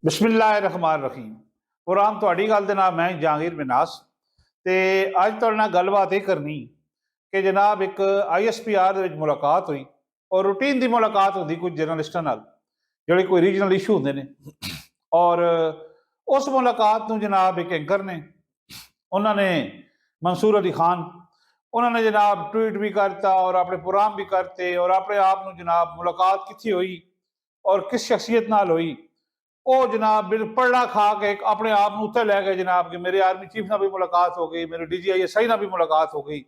बिस्मिल्लाहिर्रहमानिर्रहीम। कुरान थोड़ी गल दे नाल मैं जहांगीर मिनास ते अज तुहाडे नाल गलबात ये करनी कि जनाब एक ISPR दे विच मुलाकात हुई और रूटीन की मुलाकात होंदी कुछ जर्नलिस्टां नाल जिहड़े कोई रीजनल इशू होंदे ने और उस मुलाकात नूं जनाब एक एंकर ने उन्होंने मंसूर अली खान उन्होंने जनाब ट्वीट भी करता और अपने प्रोग्राम भी करते और अपने आप नूं जनाब मुलाकात कित्थे हुई और किस शख्सियत नाल हुई वो जनाब बिल पढ़ना खा के अपने आप में उत्ते लै गए जनाब कि मेरे आर्मी चीफ ना भी मुलाकात हो गई, मेरे DGI SI ना भी मुलाकात हो गई।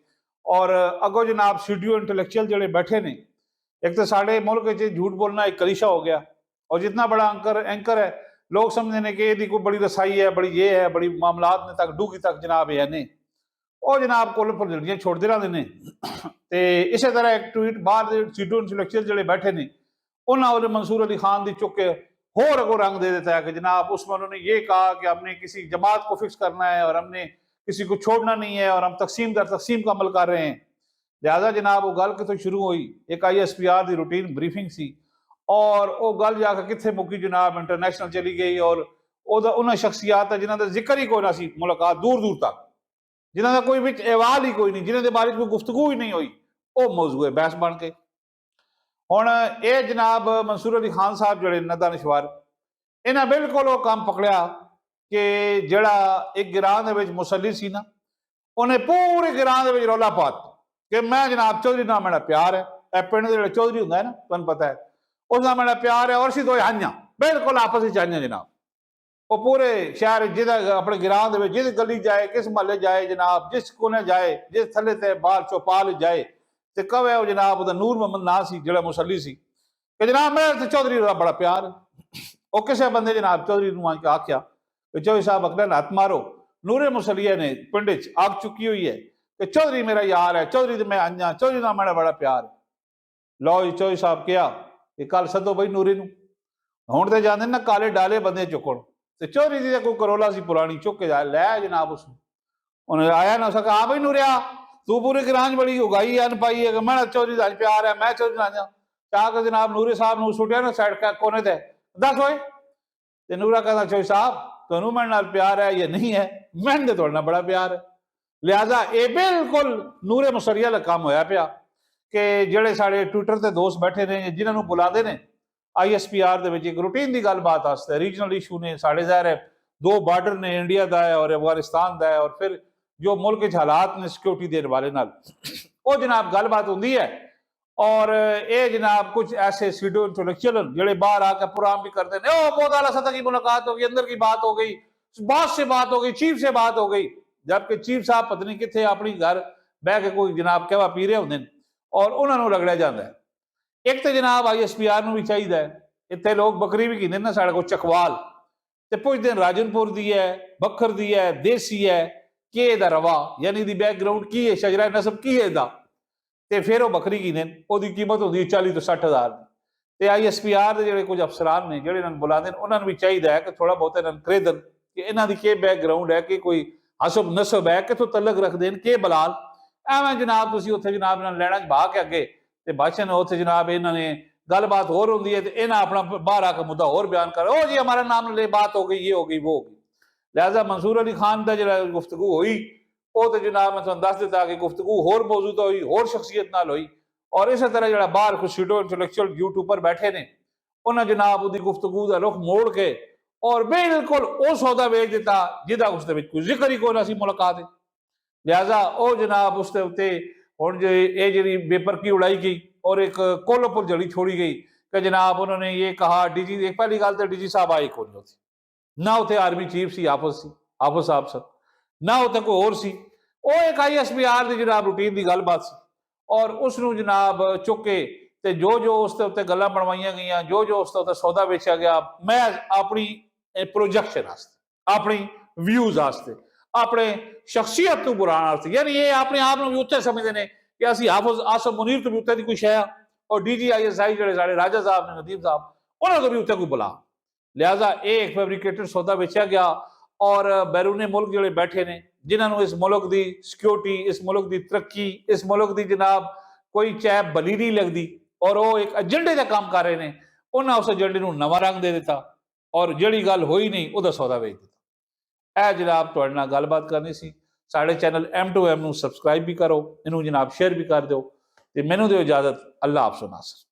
और अगो जनाब सीडियो इंटलैक्चुअल जो बैठे ने, एक तो साढ़े मुल्क झूठ बोलना एक कलीशा हो गया और जितना बड़ा एंकर है लोग समझते हैं कि ये कोई बड़ी रसाई है, बड़ी ये है, बड़ी मामलात ने तक डूगी तक जनाब है ने वो जनाब कोल फरजलियां छोड़ते रहते हैं। तो इस तरह एक ट्वीट बाहर सीडियो इंटलैक्चुअल जो बैठे ने उन्होंने मंसूर अली खान की चुक के होर अगो रंग दे देता है कि जनाब उसमें उन्होंने ये कहा कि हमने किसी जमात को फिक्स करना है और हमने किसी को छोड़ना नहीं है और हम तकसीम का अमल कर रहे हैं। लिहाजा जनाब वो गल कितों शुरू हुई, एक ISPR की रूटीन ब्रीफिंग सी और वो गल जाकर कितने मुकी जनाब इंटरनेशनल चली गई और उन्होंने शख्सियात जिन्हों का जिक्र ही कोई ना सी मुलाकात दूर दूर तक, जिन्हों का कोई विच अहवाल ही कोई नहीं, जिन्होंने बारे कोई गुफ्तगू ही नहीं हुई, वो मौजू है बहस बन के। हुण ये जनाब मंसूर अली खान साहब जोड़े दानिशवर इन्हें बिल्कुल वो काम पकड़िया कि जड़ा एक गिरां मुसली सी ना उन्हें पूरे गिरां रौला पात कि मैं जनाब चौधरी ना मेरा प्यार है, पिंड के चौधरी होंगे ना तुम पता है उसका मेरा प्यार है और असी दो आइया बिल्कुल आपस में आइया जनाब। वो पूरे शहर जिदा अपने गिरां जिस गली जाए किस महल्ले जाए जनाब जिस कोने जाए जिस थले ते बाहर चौपाल जाए तो कवे वो जनाब उदा नूर मोहम्मद ना सी जो मुसली सी कि जनाब मेरा चौधरी का बड़ा प्यार है। वो किसी बंदे जनाब चौधरी आख्या कि चौधरी साहब अकबर हथ मारो, नूरे मुसलिया ने पिंड आग चुकी हुई है कि चौधरी मेरा यार है, चौधरी तो मैं आइया, चौधरी का मेरा बड़ा प्यार है। लो जी चौधरी साहब क्या कि कल सदो बई नूरे नूं, हुण तो जाते ना काले डाले बंदे चुकण तो चौधरी की कोई करोला सी पुरानी चुक के जा लै जनाब उस उन्हें आया ना सका आ बई नूरिया तू पूरे गिरां बड़ी उगाई अन पाई है कि मैं चौधरी का प्यार है, मैं चौधरी आइया चाह के जनाब नूरे साहब न सुटिया ना साइड कोने ते दस होए ते नूरा कहता चौधरी साहब तुहानू मेरे नाल प्यार है या नहीं है, मैंने तो तुहाडे नाल बड़ा प्यार है। लिहाजा ये बिल्कुल नूरे मुसरिया का काम होया पिया कि जेड़े साढ़े ट्विटर ते दोस्त बैठे ने जिन्होंने बुलाते हैं ISPR एक रूटीन की गलबात वास्ते, रीजनल इशू ने साढ़े ज़ाहिर है दो बार्डर ने इंडिया का है और अफगानिस्तान का है और फिर जो मुल्क हालात ने सिक्योरिटी के हवाले नाल वो जनाब गलबात होंगी है और ये जनाब कुछ ऐसे सीडो इंटेलेक्चुअल जोड़े बाहर आकर प्रोग्राम भी करते हैं, बहुत आला सतह की मुलाकात हो गई, अंदर की बात हो गई, बॉस से बात हो गई, चीफ से बात हो गई, जबकि चीफ साहब पत्नी कितने अपनी घर बह के कोई जनाब कहवा पी रहे होंगे और उन्होंने रगड़िया जाता है। एक तो जनाब ISPR भी चाहिए इतने लोग बकरी भी कहते ना साढ़े को चकवाल तो पुछते राजनपुर दी है, बखर दी है, देसी है कि रवा यानी दी बैकग्राउंड की है, शजरा नसब की है इसका तो फिर वो बकरी की ने कीमत होती 40 तो 60 हज़ार तो ISPR के जो कुछ अफसरान ने जो बुलाते उन्होंने भी चाहिए है कि थोड़ा बहुत इन्होंने खरीदन कि इन्हों की के बैकग्राउंड है कि कोई हसब नसब है कितों तलक रखते हैं के बलाल एवं जनाब तुम उत्थे जनाब लैना च बहा के अगे तो बादशाह ने उत्थे जनाब इन्होंने गलबात होर होंगी है तो इन्हें अपना बाहर आकर मुद्दा होर बयान कर ओ जी हमारा नाम ले बात हो गई ये हो गई वो हो गई। लिहाजा मंसूर अली खान का जो गुफ्तगू हुई वो तो जनाब मैं तुहानू दस दिता कि गुफ्तगू होर मौजूदा हुई होर शख्सियत नाल हुई और इस तरह जो बाहर कुछ सीडो इंटलैक्चुअल यूट्यूबर बैठे ने उन्हें जनाब उसकी गुफ्तगू का रुख मोड़ के और बिल्कुल वो सौदा बेच दिता जिदा उसके कोई जिक्र ही कोई सी मुलाकात। लिहाजा वो जनाब उसके उत्ते हुण जो ये जी बेपरकी उड़ाई गई और एक कोलोपुल जड़ी छोड़ी गई कि जनाब उन्होंने ये कहा DG एक पहली गल तो DG साहब आए कौन होती ना उत्थे आर्मी चीफ सी आफस साहब सर ना उत्थे कोई होर सी वो एक ISPR की जनाब रूटीन की गलबात सी और उसनू जनाब चुक के ते जो जो उसके उत्ते गल्लां बनवाइयां गई जो जो उसके उत्ते सौदा बेचा गया मैं अपनी प्रोजेक्शन वास्ते अपनी व्यूज वास्ते अपने शख्सियत को बुलाने वास्ते यानी ये अपने आप भी उत्ते समझते हैं कि असी हाफिज आसम मुनीर तो भी उत्ते की कोई शय और DGI SI जो साढ़े राजा साहब ने नदीम साहब उन्होंने भी उत्ते कोई बुला। लिहाजा ये एक फैब्रिकेटेड सौदा बेचा गया और बैरूने मुल्क जो बैठे ने जिन्होंने इस मुल्क की सिक्योरिटी इस मुल्क की तरक्की इस मुल्क की जनाब कोई चैप भली नहीं लगती और वो एक एजेंडे का काम कर रहे हैं उन्हें उस एजेंडे को नवा रंग दे दिता। ਔਰ ਜਿਹੜੀ ਗੱਲ ਹੋਈ ਨਹੀਂ ਉਹਦਾ ਸੌਦਾ ਵੇਚ ਦਿੱਤਾ। ਇਹ ਜਨਾਬ ਤੁਹਾਡੇ ਨਾਲ ਗੱਲਬਾਤ ਕਰਨੀ ਸੀ। ਸਾਡੇ ਚੈਨਲ M2M ਨੂੰ ਸਬਸਕ੍ਰਾਈਬ ਵੀ ਕਰੋ, ਇਹਨੂੰ ਜਨਾਬ ਸ਼ੇਅਰ ਵੀ ਕਰ ਦਿਓ, ਤੇ ਮੈਨੂੰ ਦਿਓ ਇਜਾਜ਼ਤ। ਅੱਲਾ ਹਾਫਿਜ਼ ਨਾਸਰ।